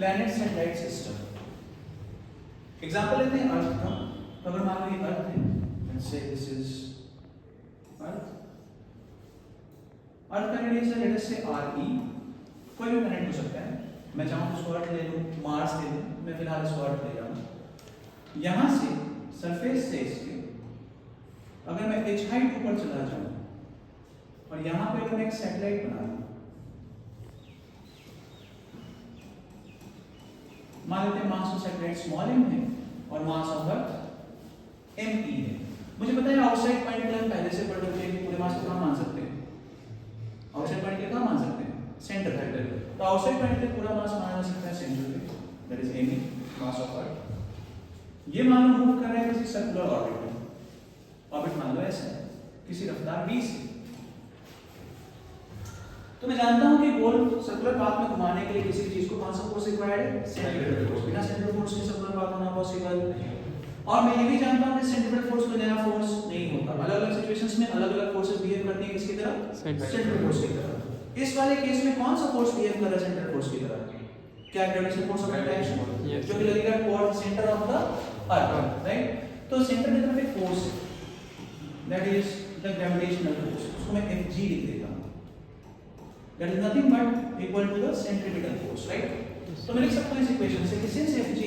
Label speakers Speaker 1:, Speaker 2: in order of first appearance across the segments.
Speaker 1: Planet satellite system. Example लेते हैं अर्थ का। तो अगर मान लो ये अर्थ है, let's say this is earth. अर्थ का रेडियस है लेट्स से RE। कोई भी प्लैनेट हो सकता है, मैं चाहूं तो इसको अर्थ ले लूं, मार्स ले लूं, मैं फिलहाल इसको अर्थ ले जाऊं। यहां से सरफेस से इसके अगर मैं h हाइट ऊपर चला जाऊं और यहां पे अगर मैं एक सैटेलाइट बना लूं, मान लेते हैं mass of satellite small m है और मास ऑफ अर्थ me है। मुझे पता है आउटसाइड पॉइंट के लिए पहले से पढ़ चुके हैं कि पूरे मास को कहां मान सकते हैं, आउटसाइड पॉइंट के कहां मान सकते हैं, सेंटर फैक्टर। तो आउटसाइड पॉइंट के पूरा मास माना जा सकता है सेंटर पे, that is me mass of earth. ये मान लो मूव कर रहा है किसी सर्कुलर ऑर्बिट में, ऑर्बिट मान लो ऐसा है किसी रफ्तार v से। तो मैं जानता हूं कि गोल सर्कुलर पाथ में घुमाने के लिए किसी भी चीज को कौन सा फोर्स रिक्वायर्ड है, सेंट्रीपिटल फोर्स। बिना सेंट्रीपिटल फोर्स के सर्कुलर पाथ होना पॉसिबल नहीं है। और मैं ये भी जानता हूं कि सेंट्रीपिटल फोर्स कोई नया फोर्स नहीं होता, अलग-अलग सिचुएशंस में अलग-अलग फोर्सेस बिहेव करती हैं किसकी तरह, सेंट्रीपिटल फोर्स की तरह। इस वाले केस में कौन सा फोर्स बिहेव कर रहा है सेंट्रीपिटल फोर्स की तरह, क्या ग्रेविटेशनल फोर्स ऑफ अट्रैक्शन, जो कि लगेगा towards centre of the earth, right. तो सेंटर की तरफ एक फोर्स है, that is the gravitational force, उसको मैं Fg लिख देता हूं। That is nothing but equal to the centripetal force, right? तो मैं लिख सकता हूँ इस इक्वेशन से कि since Fg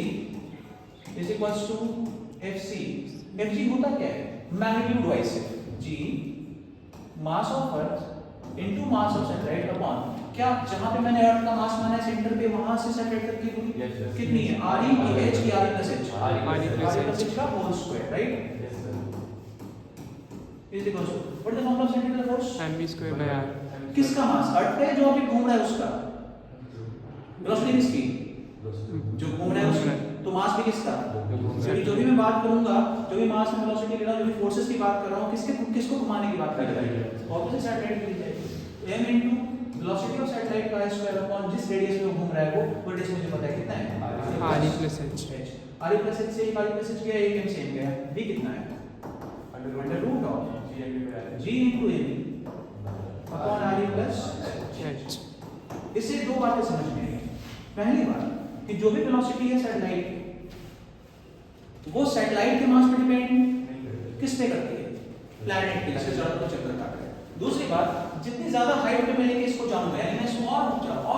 Speaker 1: is equals to Fc, Fg होता क्या है, मैग्नीट्यूड वाइज है g mass of earth into mass of satellite upon क्या, जहां पे मैंने अर्थ का मास माना है सेंटर पे, वहां से सैटेलाइट तक की दूरी कितनी है, RE की h की RE plus h का whole square, right. is equals to what is the formula of centripetal force,
Speaker 2: mv²/r।
Speaker 1: किसका मास, अर्थ का है जो अभी घूम रहा है उसका, वेलोसिटी किसकी, जो घूम रहा है उसका, तो मास भी किसका, जो भी मैं बात करूंगा, जो भी मास में वेलोसिटी ले रहा हूं, जो भी फोर्सेस की बात कर रहा हूं, किसको घुमाने की बात कर रहा हूं, ऑपोजिट सैटेलाइट की जाएगी। m into velocity of satellite का स्क्वायर अपॉन जिस रेडियस में वो घूम रहा है, वो रेडियस मुझे पता है कितना है,
Speaker 2: RE plus h।
Speaker 1: RE plus h से RE plus h गया, एक m से m गया, v कितना है, under root of g into m upon RE plus h। इससे दो बातें समझ में आएंगी। पहली बात कि जो भी वेलोसिटी है सैटेलाइट की, वो सैटेलाइट के मास पर डिपेंड किस पे करती है, प्लैनेट के जिसके चारों तरफ चक्कर काट रहा है। दूसरी बात, जितनी ज्यादा हाइट पे मैं लेके इसको जाऊंगा, यानी मैं इसको और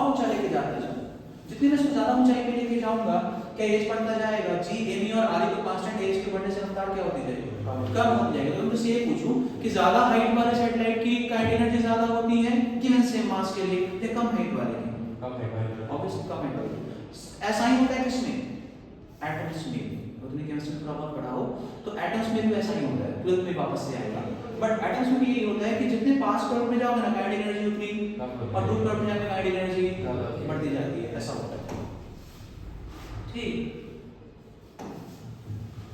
Speaker 1: ऊंचा लेके जाता जाऊं, जितनी मैं इसको ज्यादा ऊंचाई पे लेके जाऊंगा, क्या एज बढ़ता जाएगा, g me और RE के कांस्टेंट एज के बढ़ने से रफ्तार क्या होती जाएगी, कम होती जाएगी। तो मैं तुमसे ये पूछूं कि ज्यादा हाइट वाले सैटेलाइट की काइनेटिक एनर्जी ज्यादा होती है गिवन सेम मास के लिए, या कम हाइट वाले की, ऑब्वियसली कम हाइट वाले। ऐसा ही होता है किसमें, एटम्स में। उतनी केमिस्ट्री में थोड़ा बहुत पढ़ा हो तो एटम्स में भी ऐसा ही होता है, 12th में वापस से आएगा। बट एटम्स में भी यही होता है कि जितने पास करंट में जाओगे ना, काइनेटिक एनर्जी उतनी, और दूर करंट में जाके काइनेटिक एनर्जी बढ़ती जाती है, ऐसा होता है, ठीक।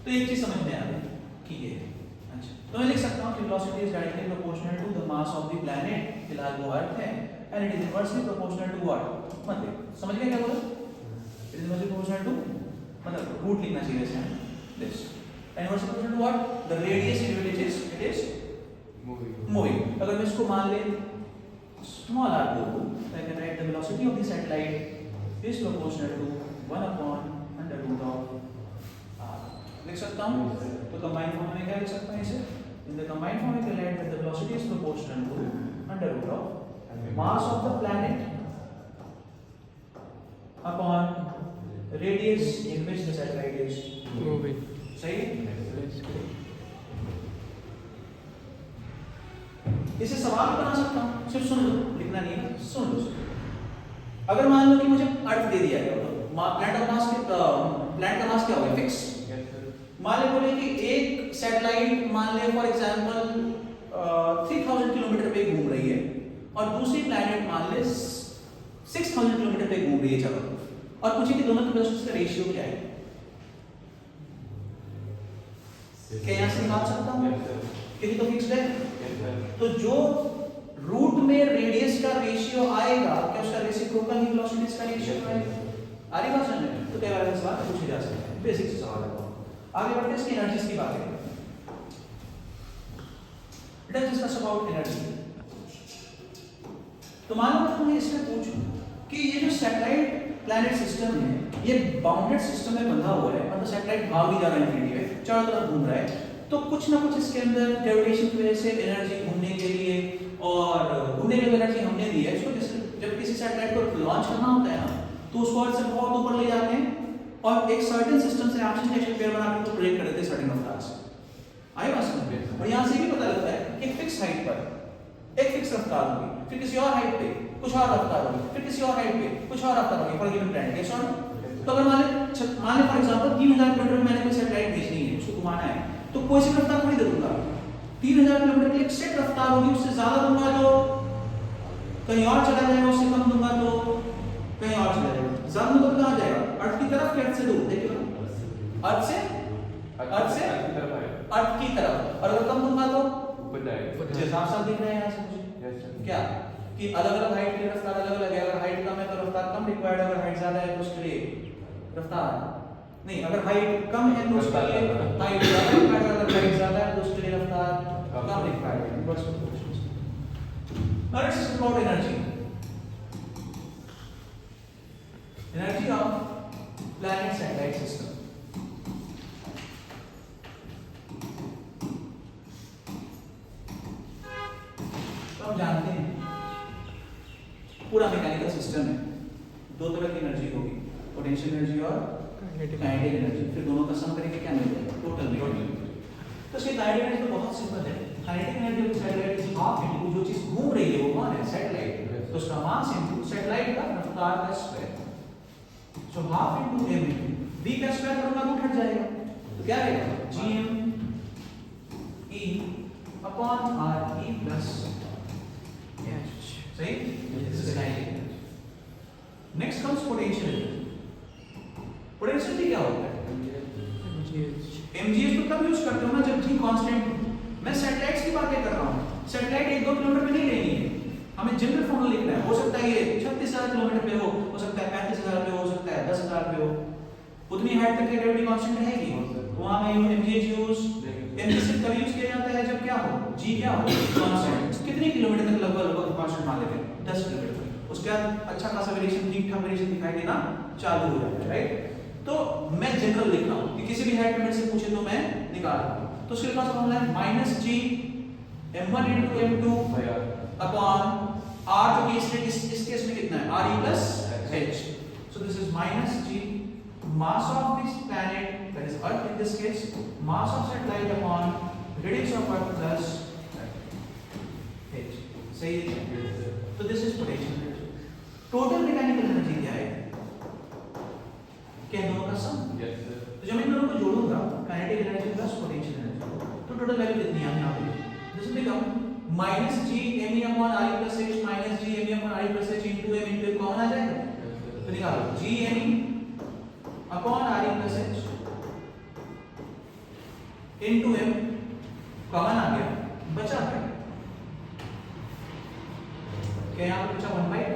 Speaker 1: तो एक चीज समझ में आ गई कि ये अच्छा, तो मैं लिख सकता हूं कि velocity is directly proportional to the mass of the planet, फिलहाल वो अर्थ है, and it is inversely proportional to what, मतलब समझ गए क्या बोला, it is inversely proportional to, मतलब रूट लिखना चाहिए इसमें, this inversely proportional to what, the radius in which it is moving. अगर मैं इसको मान ले स्मॉल r को, I can write the velocity of the satellite is proportional to 1 upon under root of r। लिख सकता हूं, तो कंबाइन फॉर्म में क्या लिख सकता हूं इसे, in the combined form we can write that the velocity is proportional to under root of mass of the planet upon radius in which the satellite is moving। सही है, इसे सवाल बना सकता हूं, सिर्फ सुन लो, लिखना नहीं है, सुन लो। अगर मान लो कि मुझे अर्थ दे दिया गया, प्लैनेट का मास क्या होगा, फिक्स। मान ले बोले कि एक सैटेलाइट मान ले फॉर एग्जांपल 3000 किलोमीटर पे घूम रही है, और दूसरी प्लैनेट मान ले 6000 किलोमीटर पे घूम रही है, चलो, और पूछे कि दोनों की वेलोसिटी का रेशियो क्या है, क्या यहां से निकाल सकता हूं, क्योंकि तो फिक्स्ड है। तो जो रूट में रेडियस का रेशियो आएगा, क्या उसका रेसिप्रोकल ही वेलोसिटीज का रेशियो आएगा, आ रही बात समझ में, तो कई बार इस बात पूछी जा सकती है, बेसिक सवाल है। आगे बढ़ते हैं, इसकी एनर्जीज की बात करें। It is discuss about energy. तो मान लो मैं तुम्हें इसमें पूछूं कि ये जो सैटेलाइट प्लैनेट सिस्टम है, ये बाउंडेड सिस्टम में बंधा हुआ है, मतलब सैटेलाइट भाग नहीं जा रहा है इंफिनिटी में, चारों तरफ घूम रहा है, तो कुछ ना कुछ इसके अंदर ग्रेविटेशन की वजह से एनर्जी घूमने के लिए, और घूमने के लिए एनर्जी हमने दी है इसको। जब किसी सैटेलाइट को लॉन्च करना होता है ना, तो उसको अर्थ से बहुत ऊपर ले जाते हैं और एक सर्टेन सिस्टम से एक्शन रिएक्शन पेयर बना के उसको ब्रेक कर देते हैं सर्टेन रफ्तार से। आई बात समझ में? और यहाँ से भी पता लगता है कि फिक्स हाइट पर एक फिक्स रफ्तार होगी, फिर किसी और हाइट पे कुछ और रफ्तार होगी, फिर किसी और हाइट पे कुछ और रफ्तार होगी फॉर गिवन प्लैनेट। यस और नो? तो अगर मान ले फॉर एग्जांपल 3000 किलोमीटर में मैंने कोई सैटेलाइट भेजनी है, उसको घुमाना है, तो कोई सी रफ्तार थोड़ी दे दूंगा। 3000 किलोमीटर की एक सेट रफ्तार होगी, उससे ज्यादा दूंगा तो कहीं और चला जाएगा, उससे कम दूंगा तो कहीं और चला जाएगा। ज्यादा दूंगा तो कहां जाएगा? अर्थ की तरफ कि अर्थ से दूर? देखिए अर्थ से अर्थ की तरफ, और अगर कम दूंगा तो ऊपर जाएगा। साफ साफ दिख रहा है यहाँ से मुझे क्या कि अलग अलग हाइट की रफ्तार अलग अलग है। अगर हाइट कम है तो रफ्तार कम रिक्वायर्ड है, अगर हाइट ज्यादा है तो उसके लिए रफ्तार नहीं, अगर हाइट कम है तो उसके लिए हाइट ज्यादा रिक्वायर्ड है, अगर हाइट ज्यादा है तो उसके लिए रफ्तार कम रिक्वायर्ड है। बस next is about energy. Energy of planet satellite system. तो हम जानते हैं पूरा मैकेनिकल सिस्टम है, दो तरह की एनर्जी होगी, पोटेंशियल एनर्जी और काइनेटिक एनर्जी। फिर दोनों का सम करके क्या मिल जाएगा? Total mechanical. तो इसकी काइनेटिक एनर्जी तो बहुत सिंपल है। Kinetic energy of satellite is half into जो चीज घूम रही है वो कौन है? सैटेलाइट। तो उसका मास इनटू सैटेलाइट का रफ्तार का square. So half into m into v का स्क्वायर करूंगा तो हट जाएगा, तो क्या रहेगा? gm e upon r e plus h। सही? This is kinetic energy. Next comes potential energy. Potential energy क्या होता है? mgh तो तब यूज करते हो ना जब g कांस्टेंट। मैं सैटेलाइट्स की बातें कर रहा हूं, सैटेलाइट 1-2 किलोमीटर पे नहीं लेनी है, हमें जनरल फॉर्मूला लिखना है। हो सकता है ये 36,000 किलोमीटर पे हो सकता है 35,000 पे हो सकता है 10,000 पे हो, उतनी हाइट तक की ग्रेविटी कांस्टेंट रहेगी, तो वहां में mgh यूज mgh सिर्फ तभी यूज किया जाता है जब क्या हो? g क्या हो? कांस्टेंट। कितने किलोमीटर तक लगभग कांस्टेंट मान लेते हैं? 10 किलोमीटर तक। उसके बाद अच्छा खासा वेरिएशन, ठीक ठाक वेरिएशन दिखाई देना चालू हो जाता है, राइट? तो मैं जनरल लिख रहा हूं कि किसी भी हाइट में मेरे से पूछे तो मैं निकाल रहा हूं। तो उसके पास फॉर्मूला है -g m1 into m2 upon r, जो कि इस केस में कितना है? r e plus h। so this is -g mass of this planet, that is earth in this case, mass of satellite upon radius of earth plus h। सही है? तो this is potential energy। total mechanical energy क्या है? क्या दोनों का सम? तो जब मैं इन दोनों को जोड़ूंगा, kinetic energy plus potential energy, तो टोटल वैल्यू कितनी है? यहाँ पे this will become -g me upon r e plus h minus g me upon r e plus h into m into m common आ जाएगा, तो निकालो g me upon r e plus h into m common आ गया, बचा क्या? क्या यहाँ पे बचा 1/2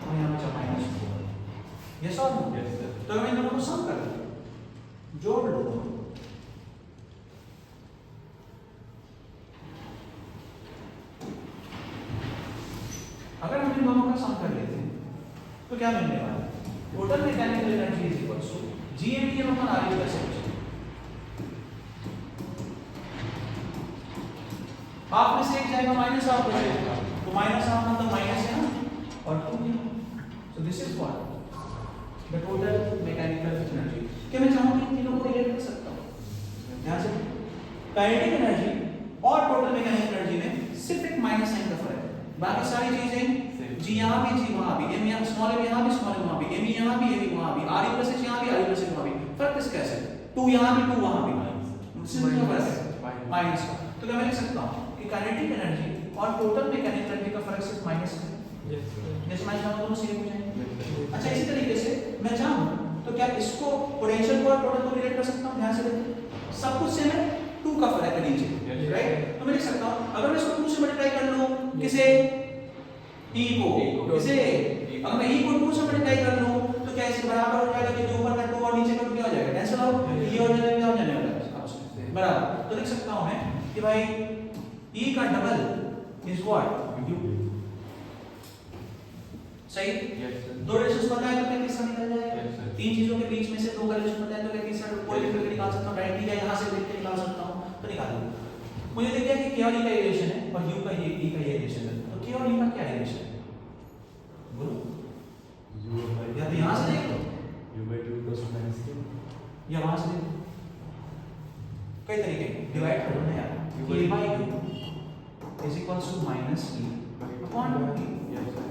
Speaker 1: और यहाँ बचा -4। यस और नो? तो मैं इन दोनों को सम कर लूं, जोड़ लो। अगर हम इन दोनों का सम कर लेते हैं तो क्या मिलने वाला है? Total mechanical energy is equals to gm upon r e plus h। Half में से एक जाएगा माइनस हाफ हो जाएगा, तो माइनस हाफ मतलब माइनस है ना, और 2 so this is what the total mechanical energy. क्या मैं चाहूं कि इन तीनों को रिलेट कर सकता हूं? ध्यान से, काइनेटिक एनर्जी और टोटल मैकेनिकल एनर्जी में सिर्फ एक माइनस साइन का फर्क है, बाकी सारी चीजें g यहां भी g वहां भी, m यहां स्मॉल m यहां भी स्मॉल m वहां भी, m यहां भी m वहां भी, r e प्लस h यहां भी r e प्लस h वहां भी। फर्क किस कैसे? 2 यहां भी 2 वहां भी, सिर्फ क्या फर्क है? माइनस का। तो क्या मैं लिख सकता हूं कि काइनेटिक एनर्जी और टोटल मैकेनिकल एनर्जी का फर्क सिर्फ माइनस का है? यस, माइनस का दोनों सेम हो जाएंगे। अच्छा, इसी तरीके से मैं चाहूं तो क्या इसको पोटेंशियल को और टोटल को रिलेट कर सकता हूं? ध्यान से देखिए, सब कुछ सेम है, 2 का फर्क है नीचे, राइट? तो मैं लिख सकता हूं अगर मैं इसको 2 से मल्टीप्लाई कर लूं, किसे? e को, किसे? अगर मैं e को 2 से मल्टीप्लाई कर लूं तो क्या इसके बराबर हो जाएगा कि जो ऊपर का 2 और नीचे का 2 क्या हो जाएगा? कैंसिल आउट, ये हो जाएगा, क्या हो जाने वाला है? बराबर। तो लिख सकता हूं मैं कि भाई e का डबल इज व्हाट? सही?
Speaker 3: Yes, sir.
Speaker 1: दो रिलेशंस पता है तो क्या तीसरा निकल जाएगा?
Speaker 3: Yes, sir.
Speaker 1: तीन चीजों के बीच में से दो का रिलेशन पता है तो क्या तीसरा कोई लिख के निकाल सकता हूं? डायरेक्टली या यहां से लिख के निकाल सकता हूं? तो निकाल लूंगा। मुझे दिख गया कि k और e का रिलेशन है और u का ये e का ये रिलेशन है। तो k और e का क्या रिलेशन है? बोलो। या तो यहां से देख लो या वहां से देख लो। कई तरीके हैं, डिवाइड कर लो ना यार। k by u is equals to minus e upon 2e।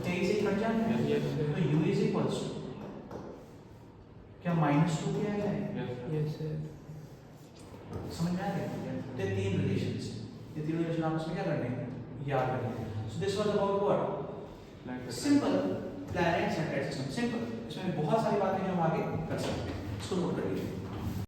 Speaker 1: क्या e से कट जाएगा?
Speaker 2: Yes, sir.
Speaker 1: तो u is equals to क्या माइनस 2 क्या है?
Speaker 2: Yes, sir.
Speaker 1: समझ में आ गया? तो ये तीन रिलेशंस, ये तीन रिलेशन आपस में क्या करने हैं? याद करने हैं। So this was about what? Simple planet centroid system. Simple, इसमें बहुत सारी बातें हैं हम आगे कर सकते हैं। इसको नोट कर लीजिए।